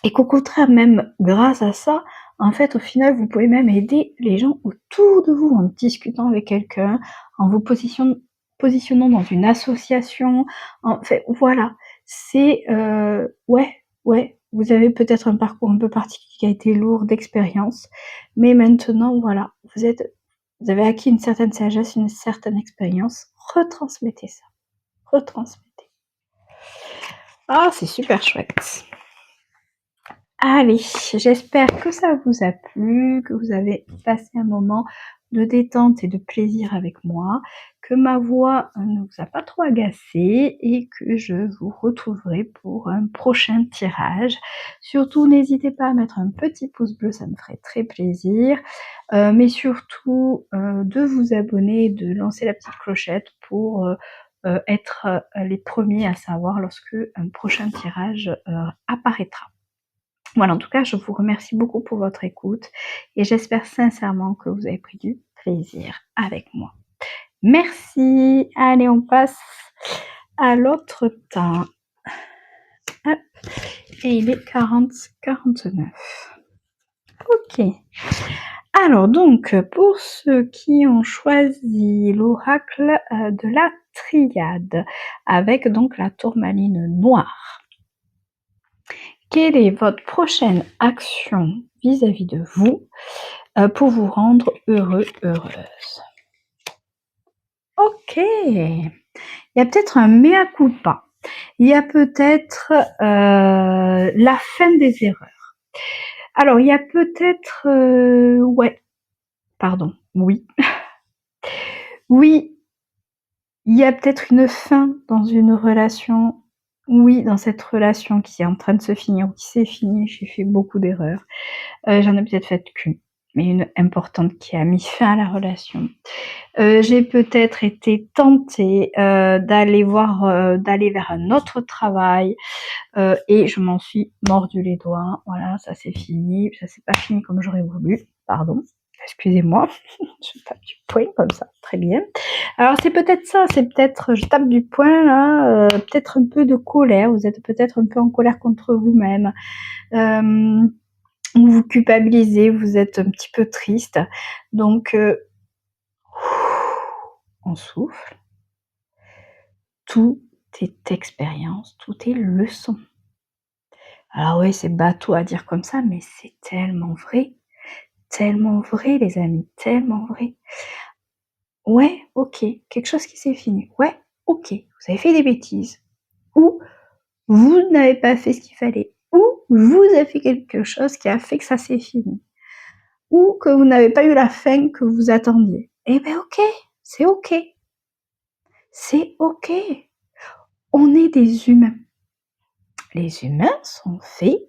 Et qu'au contraire, même grâce à ça, En fait, au final, vous pouvez même aider les gens autour de vous en discutant avec quelqu'un, en vous positionnant dans une association. En fait, voilà, c'est ouais, vous avez peut-être un parcours un peu particulier qui a été lourd d'expérience, mais maintenant, voilà, vous avez acquis une certaine sagesse, une certaine expérience. Retransmettez ça, retransmettez. Ah, c'est super chouette. Allez, j'espère que ça vous a plu, que vous avez passé un moment de détente et de plaisir avec moi, que ma voix ne vous a pas trop agacé et que je vous retrouverai pour un prochain tirage. Surtout, n'hésitez pas à mettre un petit pouce bleu, ça me ferait très plaisir, mais surtout de vous abonner, de lancer la petite clochette pour être les premiers à savoir lorsque un prochain tirage apparaîtra. Voilà, en tout cas, je vous remercie beaucoup pour votre écoute et j'espère sincèrement que vous avez pris du plaisir avec moi. Merci. Allez, on passe à l'autre temps. Hop. Et il est 40-49. Ok. Alors donc, pour ceux qui ont choisi l'oracle de la triade, avec donc la tourmaline noire, quelle est votre prochaine action vis-à-vis de vous pour vous rendre heureux, heureuse? Ok. Il y a peut-être un mea culpa. Il y a peut-être la fin des erreurs. Alors, il y a peut-être... oui. Oui, il y a peut-être une fin dans une relation. Oui, dans cette relation qui est en train de se finir ou qui s'est finie, j'ai fait beaucoup d'erreurs. J'en ai peut-être fait qu'une, mais une importante qui a mis fin à la relation. J'ai peut-être été tentée d'aller vers un autre travail et je m'en suis mordu les doigts. Voilà, ça c'est fini. Ça c'est pas fini comme j'aurais voulu. Pardon. Excusez-moi, je tape du poing comme ça, très bien. Alors c'est peut-être ça, c'est peut-être, je tape du poing là, peut-être un peu de colère, vous êtes peut-être un peu en colère contre vous-même, vous vous culpabilisez, vous êtes un petit peu triste, donc on souffle, tout est expérience, tout est leçon. Alors oui, c'est bateau à dire comme ça, mais c'est tellement vrai les amis, tellement vrai. Ouais, ok, quelque chose qui s'est fini. Ouais, ok, vous avez fait des bêtises. Ou vous n'avez pas fait ce qu'il fallait. Ou vous avez fait quelque chose qui a fait que ça s'est fini. Ou que vous n'avez pas eu la fin que vous attendiez. Eh ben ok, c'est ok. C'est ok. On est des humains. Les humains sont faits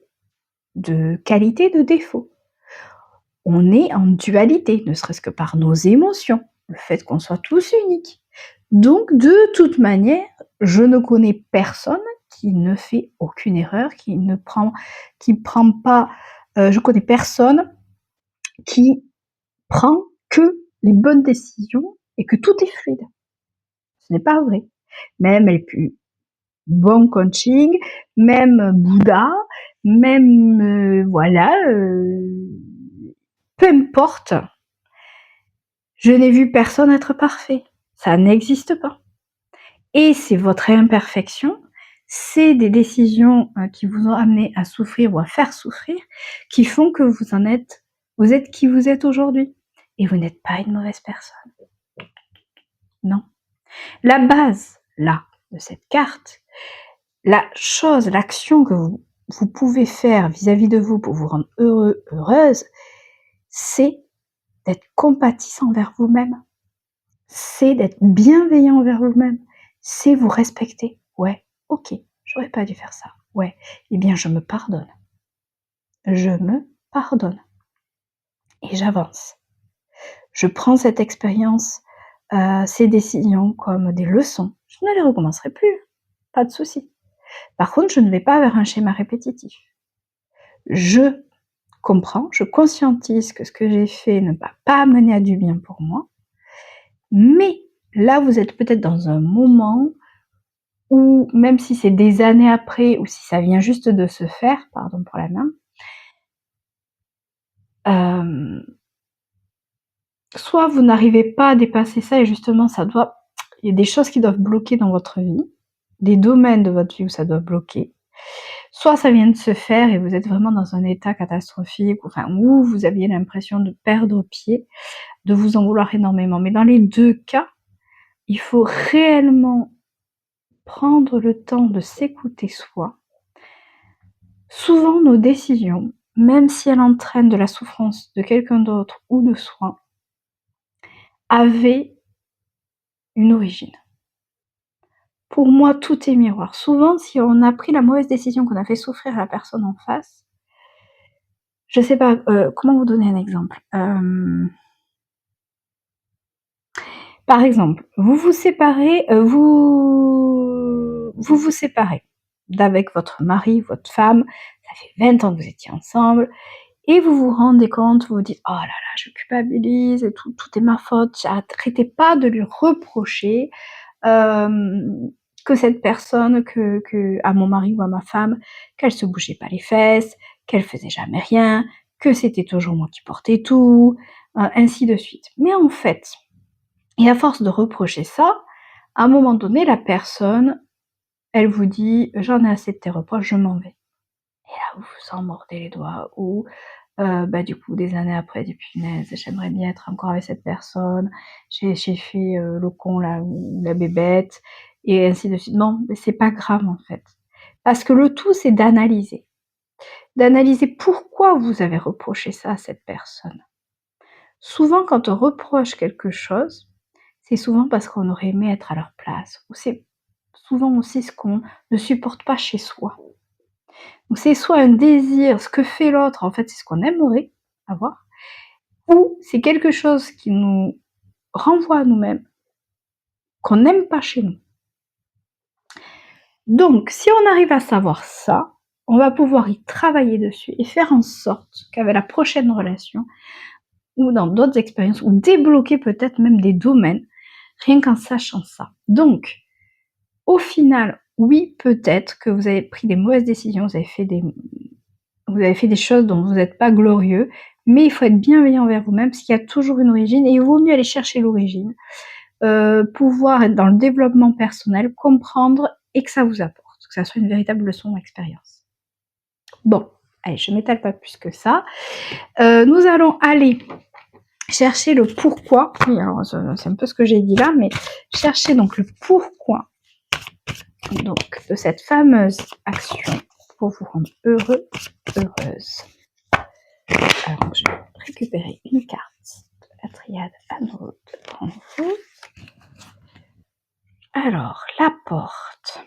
de qualité, de défauts. On est en dualité, ne serait-ce que par nos émotions, le fait qu'on soit tous uniques. Donc, de toute manière, je ne connais personne qui ne fait aucune erreur, qui prend pas. Je connais personne qui prend que les bonnes décisions et que tout est fluide. Ce n'est pas vrai. Même les plus bons coaching, même Bouddha, même peu importe. Je n'ai vu personne être parfait. Ça n'existe pas. Et c'est votre imperfection, c'est des décisions qui vous ont amené à souffrir ou à faire souffrir, qui font que vous êtes qui vous êtes aujourd'hui. Et vous n'êtes pas une mauvaise personne. Non. La base, là, de cette carte, la chose, l'action que vous pouvez faire vis-à-vis de vous pour vous rendre heureux, heureuse, c'est d'être compatissant envers vous-même. C'est d'être bienveillant envers vous-même. C'est vous respecter. Ouais, ok, j'aurais pas dû faire ça. Ouais, eh bien je me pardonne. Je me pardonne. Et j'avance. Je prends cette expérience, ces décisions comme des leçons. Je ne les recommencerai plus. Pas de souci. Par contre, je ne vais pas vers un schéma répétitif. Je comprends, je conscientise que ce que j'ai fait ne va pas mener à du bien pour moi. Mais là, vous êtes peut-être dans un moment ou même si c'est des années après ou si ça vient juste de se faire, pardon pour la main, Soit vous n'arrivez pas à dépasser ça et justement il y a des choses qui doivent bloquer dans votre vie, des domaines de votre vie où ça doit bloquer. Soit ça vient de se faire et vous êtes vraiment dans un état catastrophique, enfin où vous aviez l'impression de perdre pied, de vous en vouloir énormément. Mais dans les 2 cas, il faut réellement prendre le temps de s'écouter soi. Souvent nos décisions, même si elles entraînent de la souffrance de quelqu'un d'autre ou de soi, avaient une origine. Pour moi, tout est miroir. Souvent, si on a pris la mauvaise décision, qu'on a fait souffrir la personne en face, je sais pas, comment vous donner un exemple? Par exemple, vous vous séparez, vous séparez d'avec votre mari, votre femme, ça fait 20 ans que vous étiez ensemble et vous vous rendez compte, vous vous dites: «Oh là là, je culpabilise et tout est ma faute». Arrêtez pas de lui reprocher, que cette personne, à mon mari ou à ma femme, qu'elle se bougeait pas les fesses, qu'elle faisait jamais rien, que c'était toujours moi qui portais tout, ainsi de suite. Mais en fait, et à force de reprocher ça, à un moment donné, la personne, elle vous dit: «J'en ai assez de tes reproches, je m'en vais». Et là, vous vous en mordez les doigts ou du coup, des années après, du «Punaise, j'aimerais bien être encore avec cette personne, j'ai fait, le con là ou la bébête» et ainsi de suite. Non, mais c'est pas grave en fait. Parce que le tout, c'est d'analyser. D'analyser pourquoi vous avez reproché ça à cette personne. Souvent, quand on reproche quelque chose, c'est souvent parce qu'on aurait aimé être à leur place ou c'est souvent aussi ce qu'on ne supporte pas chez soi. Donc c'est soit un désir, ce que fait l'autre, en fait, c'est ce qu'on aimerait avoir, ou c'est quelque chose qui nous renvoie à nous-mêmes, qu'on n'aime pas chez nous. Donc si on arrive à savoir ça, on va pouvoir y travailler dessus et faire en sorte qu'avec la prochaine relation ou dans d'autres expériences ou débloquer peut-être même des domaines, rien qu'en sachant ça. Donc au final, oui, peut-être que vous avez pris des mauvaises décisions, vous avez fait des choses dont vous n'êtes pas glorieux, mais il faut être bienveillant envers vous-même parce qu'il y a toujours une origine et il vaut mieux aller chercher l'origine, pouvoir être dans le développement personnel, comprendre et que ça vous apporte, que ça soit une véritable leçon ou expérience. Bon, allez, je m'étale pas plus que ça. Nous allons aller chercher le pourquoi. Oui, alors c'est un peu ce que j'ai dit là, mais chercher donc le pourquoi donc de cette fameuse action pour vous rendre heureux, heureuse. Alors, je vais récupérer une carte de la triade amoureux pour vous. Alors, la porte.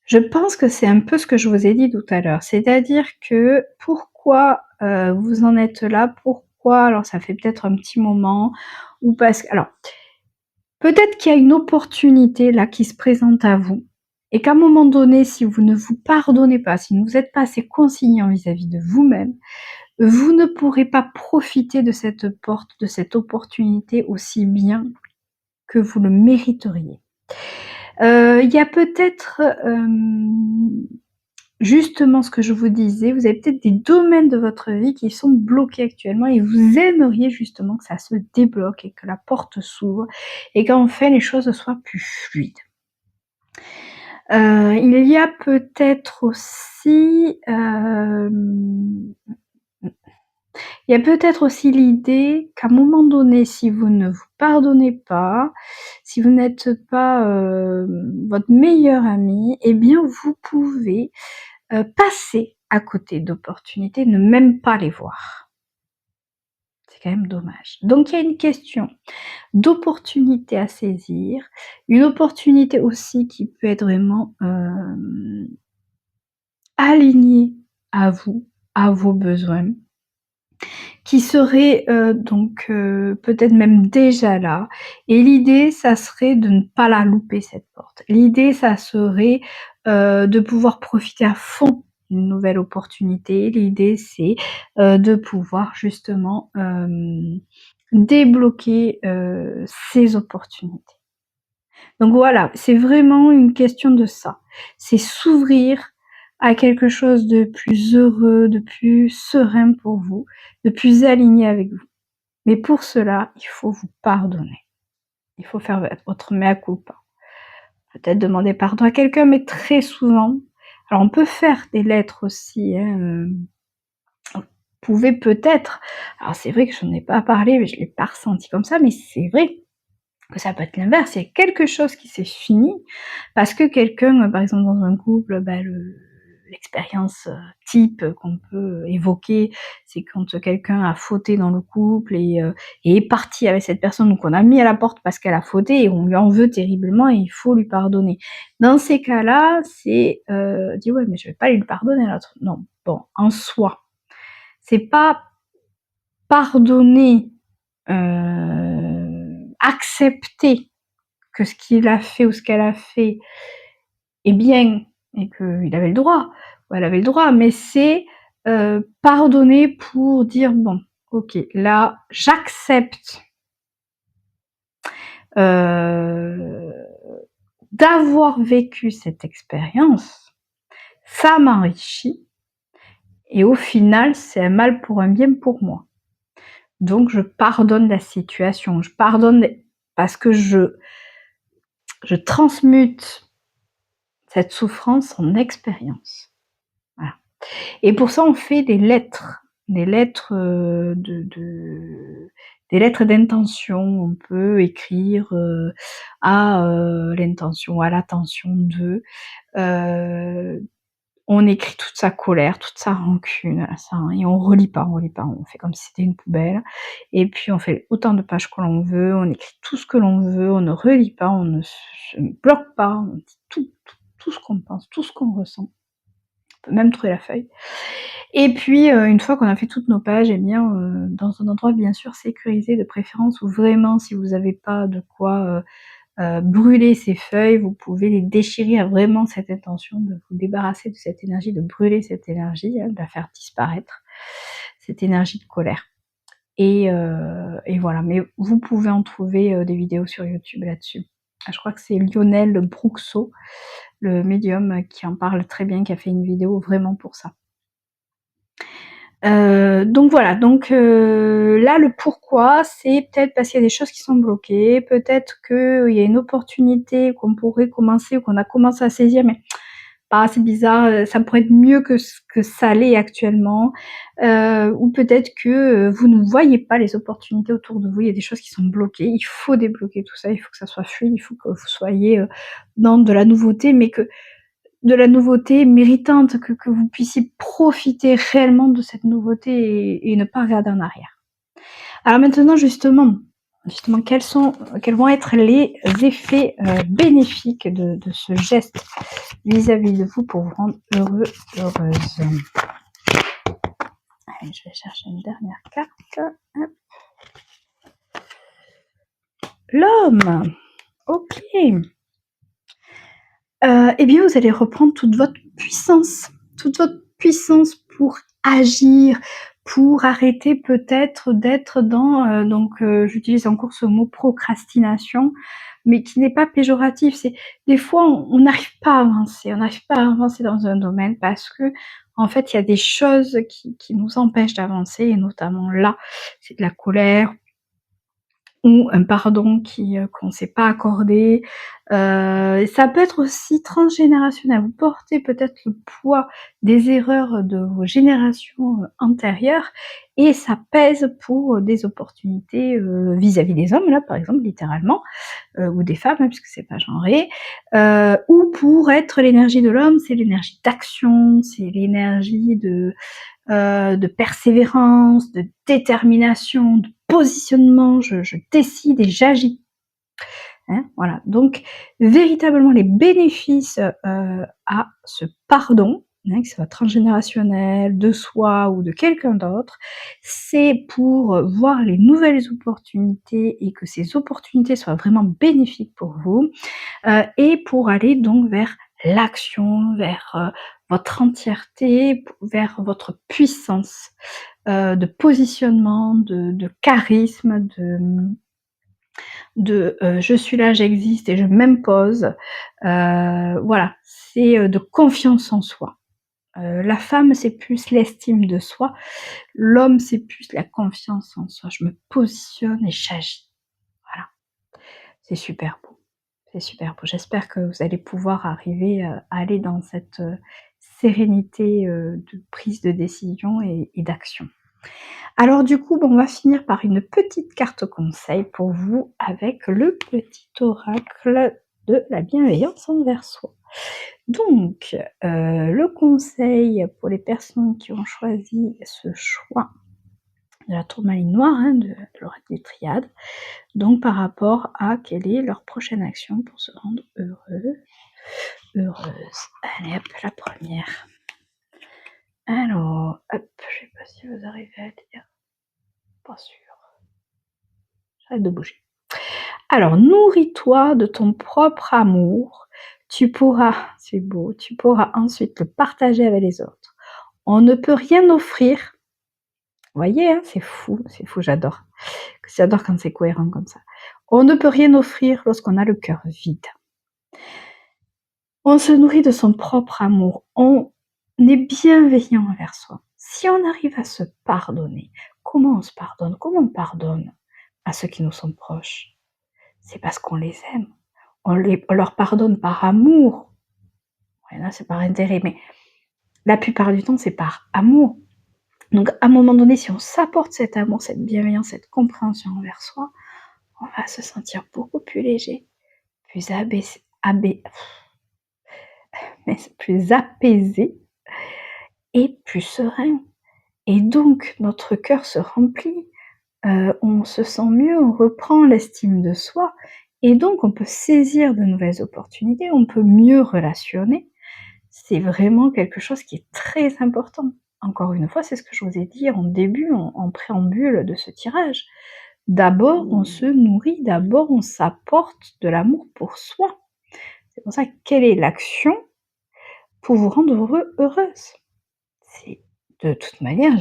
Je pense que c'est un peu ce que je vous ai dit tout à l'heure. C'est-à-dire que pourquoi, vous en êtes là? Pourquoi alors ça fait peut-être un petit moment ou parce que alors, peut-être qu'il y a une opportunité là qui se présente à vous et qu'à un moment donné, si vous ne vous pardonnez pas, si vous n'êtes pas assez conciliant vis-à-vis de vous-même, vous ne pourrez pas profiter de cette porte, de cette opportunité aussi bien que vous le mériteriez. Il y a peut-être, justement ce que je vous disais, vous avez peut-être des domaines de votre vie qui sont bloqués actuellement et vous aimeriez justement que ça se débloque et que la porte s'ouvre et qu'enfin les choses soient plus fluides. Il y a peut-être aussi, il y a peut-être aussi l'idée qu'à un moment donné, si vous ne vous pardonnez pas, si vous n'êtes pas, votre meilleur ami, eh bien vous pouvez, passer à côté d'opportunités, ne même pas les voir. C'est quand même dommage. Donc il y a une question d'opportunité à saisir, une opportunité aussi qui peut être vraiment, alignée à vous, à vos besoins. Qui serait, peut-être même déjà là et l'idée, ça serait de ne pas la louper cette porte. L'idée, ça serait, de pouvoir profiter à fond d'une nouvelle opportunité. L'idée, c'est, de pouvoir justement, débloquer, ces opportunités. Donc voilà, c'est vraiment une question de ça. C'est s'ouvrir à quelque chose de plus heureux, de plus serein pour vous, de plus aligné avec vous. Mais pour cela, il faut vous pardonner. Il faut faire votre mea culpa. Peut-être demander pardon à quelqu'un, mais très souvent, alors on peut faire des lettres aussi, hein, vous pouvez peut-être, alors c'est vrai que je n'en ai pas parlé, mais je l'ai pas ressenti comme ça, mais c'est vrai que ça peut être l'inverse. Il y a quelque chose qui s'est fini parce que quelqu'un, par exemple dans un couple, l'expérience type qu'on peut évoquer, c'est quand quelqu'un a fauté dans le couple et est parti avec cette personne, donc on a mis à la porte parce qu'elle a fauté et on lui en veut terriblement et il faut lui pardonner. Dans ces cas-là, c'est dire: «Ouais, mais je vais pas lui pardonner à l'autre». Non, bon, en soi, c'est pas pardonner, accepter que ce qu'il a fait ou ce qu'elle a fait est bien et qu'il avait le droit ou elle avait le droit, mais c'est, pardonner pour dire: «Bon, OK, là, j'accepte, heu, d'avoir vécu cette expérience, ça m'enrichit et au final, c'est un mal pour un bien pour moi. Donc je pardonne la situation, je pardonne parce que je transmute cette souffrance en expérience». Voilà. Et pour ça, on fait des lettres, des lettres d'intention. On peut écrire, à, l'intention, à l'attention de, heu, on écrit toute sa colère, toute sa rancune, ça et on relit pas, on fait comme si c'était une poubelle et puis on fait autant de pages que l'on veut, on écrit tout ce que l'on veut, on ne relit pas, on ne se bloque pas, on dit tout ce qu'on pense, tout ce qu'on ressent. On peut même trouver la feuille. Et puis, une fois qu'on a fait toutes nos pages, eh bien, dans un endroit bien sûr sécurisé, de préférence où vraiment si vous avez pas de quoi, brûler ces feuilles, vous pouvez les déchirer à vraiment cette intention de vous débarrasser de cette énergie, de brûler cette énergie, hein, de la faire disparaître, cette énergie de colère. Et voilà, mais vous pouvez en trouver, des vidéos sur YouTube là-dessus. Ah, je crois que c'est Lionel Bruxo, le médium, qui en parle très bien, qui a fait une vidéo vraiment pour ça. Donc voilà, là le pourquoi, c'est peut-être parce qu'il y a des choses qui sont bloquées, peut-être qu'il y a une opportunité qu'on pourrait commencer ou qu'on a commencé à saisir, mais c'est bizarre, ça pourrait être mieux que ce que ça l'est actuellement. Ou peut-être que, vous ne voyez pas les opportunités autour de vous, il y a des choses qui sont bloquées. Il faut débloquer tout ça, il faut que ça soit fluide, il faut que vous soyez, dans de la nouveauté, mais que de la nouveauté méritante, que vous puissiez profiter réellement de cette nouveauté et ne pas regarder en arrière. Alors maintenant justement quels vont être les effets, bénéfiques de ce geste vis-à-vis de vous pour vous rendre heureux, heureuse? Allez, je vais chercher une dernière carte. Hop. L'homme! OK. Eh bien, vous allez reprendre toute votre puissance pour agir, pour arrêter peut-être d'être dans, j'utilise encore ce mot procrastination, mais qui n'est pas péjoratif. C'est des fois on n'arrive pas à avancer, on n'arrive pas à avancer dans un domaine parce qu'en fait, il y a des choses qui nous empêchent d'avancer et notamment là, c'est de la colère ou un pardon qu'on ne s'est pas accordé. Ça peut être aussi transgénérationnel. Vous portez peut-être le poids des erreurs de vos générations, antérieures et ça pèse pour, des opportunités, vis-à-vis des hommes là, par exemple, littéralement, ou des femmes, hein, puisque c'est pas genré. Ou pour être l'énergie de l'homme, c'est l'énergie d'action, c'est l'énergie de persévérance, de détermination, de positionnement, je décide et j'agis. Hein, voilà, donc véritablement les bénéfices, à ce pardon, hein, que ce soit transgénérationnel, de soi ou de quelqu'un d'autre, c'est pour, voir les nouvelles opportunités et que ces opportunités soient vraiment bénéfiques pour vous, et pour aller donc vers l'action, vers, votre entièreté, vers votre puissance, de positionnement, de charisme, «Je suis là, j'existe et je m'impose». Voilà, c'est, de confiance en soi. La femme, c'est plus l'estime de soi. L'homme, c'est plus la confiance en soi. Je me positionne et j'agis. Voilà, c'est super beau. C'est super beau. J'espère que vous allez pouvoir arriver, à aller dans cette, sérénité, de prise de décision et d'action. Alors du coup, bon, on va finir par une petite carte conseil pour vous avec le petit oracle de la bienveillance envers soi. Donc, le conseil pour les personnes qui ont choisi ce choix de la tourmaline noire, hein, de l'oracle des triades, donc par rapport à quelle est leur prochaine action pour se rendre heureux, heureuse. Allez hop, la première. Alors, hop, je sais pas si vous arrivez à lire. Pas sûr. J'arrête de bouger. Alors, nourris-toi de ton propre amour. Tu pourras, c'est beau, tu pourras ensuite le partager avec les autres. On ne peut rien offrir. Vous voyez, hein, c'est fou, j'adore. J'adore quand c'est cohérent comme ça. On ne peut rien offrir lorsqu'on a le cœur vide. On se nourrit de son propre amour. On est bienveillant envers soi. Si on arrive à se pardonner, comment on se pardonne? Comment on pardonne à ceux qui nous sont proches? C'est parce qu'on les aime. On leur pardonne par amour. Ouais, là, c'est par intérêt, mais la plupart du temps, c'est par amour. Donc, à un moment donné, si on s'apporte cet amour, cette bienveillance, cette compréhension envers soi, on va se sentir beaucoup plus léger, plus plus apaisé et plus serein. Et donc, notre cœur se remplit, on se sent mieux, on reprend l'estime de soi et donc on peut saisir de nouvelles opportunités, on peut mieux relationner. C'est vraiment quelque chose qui est très important. Encore une fois, c'est ce que je vous ai dit en début, en préambule de ce tirage. D'abord, on se nourrit, d'abord on s'apporte de l'amour pour soi. C'est pour ça, quelle est l'action pour vous rendre heureux, heureuse? C'est de toute manière,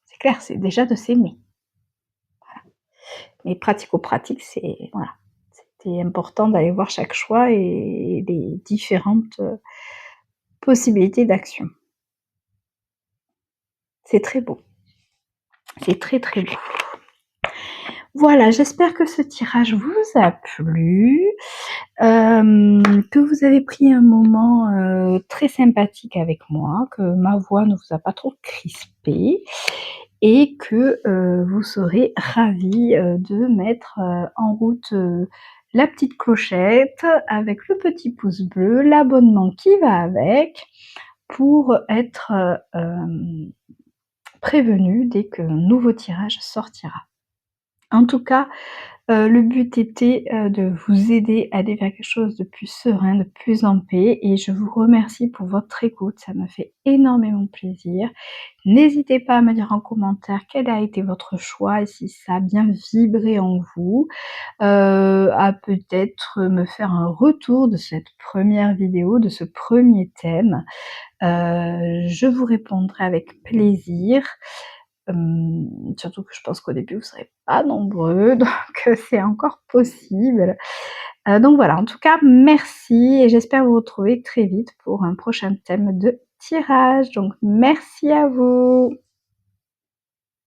c'est clair, c'est déjà de s'aimer. Voilà. Mais pratico-pratique, c'est voilà, c'était important d'aller voir chaque choix et les différentes, possibilités d'action. C'est très beau. C'est très, très beau. Voilà, j'espère que ce tirage vous a plu, que vous avez pris un moment, très sympathique avec moi, que ma voix ne vous a pas trop crispé et que, vous serez ravis, de mettre, en route, la petite clochette avec le petit pouce bleu, l'abonnement qui va avec, pour être, prévenus dès qu'un nouveau tirage sortira. En tout cas, le but était, de vous aider à aller vers quelque chose de plus serein, de plus en paix et je vous remercie pour votre écoute, ça me fait énormément plaisir. N'hésitez pas à me dire en commentaire quel a été votre choix et si ça a bien vibré en vous, à peut-être me faire un retour de cette première vidéo, de ce premier thème. Je vous répondrai avec plaisir. Surtout que je pense qu'au début vous serez pas nombreux, donc c'est encore possible. Donc voilà, en tout cas merci et j'espère vous retrouver très vite pour un prochain thème de tirage. Donc merci à vous!